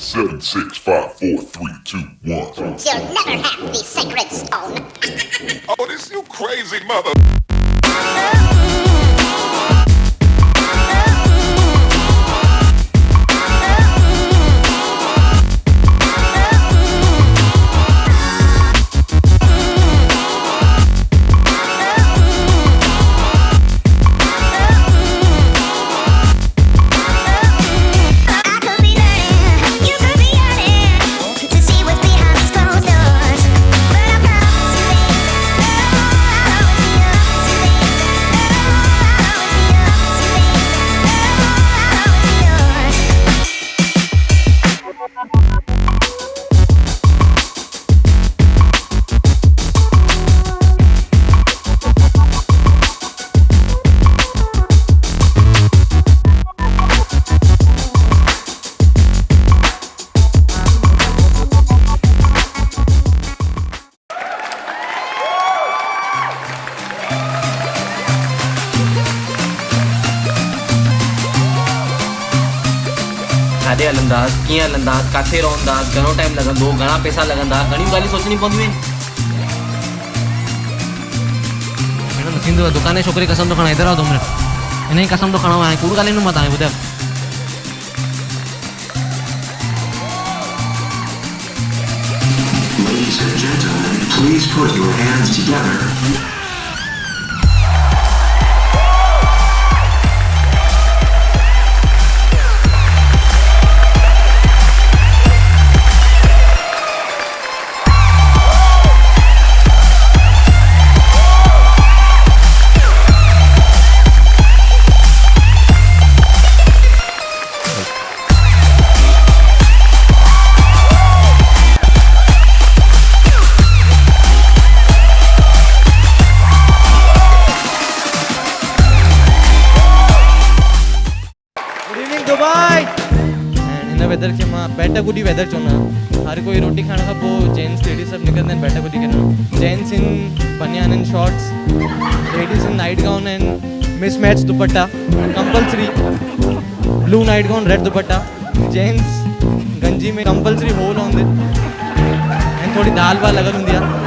7, 6, 5, 4, 3, 2, 1. You'll never have the sacred stone. Oh, this you crazy mother. I could be learning, you could be yearning to see what's behind these closed doors. But I promise you, baby, I'll always be yours, baby. I'll always be yours. छाॾे हलंदासीं कीअं हलंदासीं किथे रहंदासीं घणो time लॻंदो घणा पैसा लॻंदा घणियूं ॻाल्हियूं सोचणी पवंदियूं आहिनि। न थींदो आहे दुकान जी छोकिरी कसम थो खणा इधर आओ 2 मिनट हिन जी कसम थो खणो हाणे कूड़ ॻाल्हाईंदुमि मां तव्हांखे ॿुधायो। Ladies and gentlemen, please put your hands together. Good evening Dubai and हिन वेदर खे मां बैटा गुडी वेदर चवंदा आहियां। हर कोई रोटी खाइण खां पोइ जेंट्स लेडीज़ सभु निकिरंदा आहिनि बैटा गुडी करणु। जेंट्स इन बनियान and shorts, ladies in night gown and mismatch dupatta compulsory, blue night gown red dupatta, gents गंजी में कंपल्सरी होल हूंदे एंड थोड़ी दाल वाल लॻल हूंदी आहे।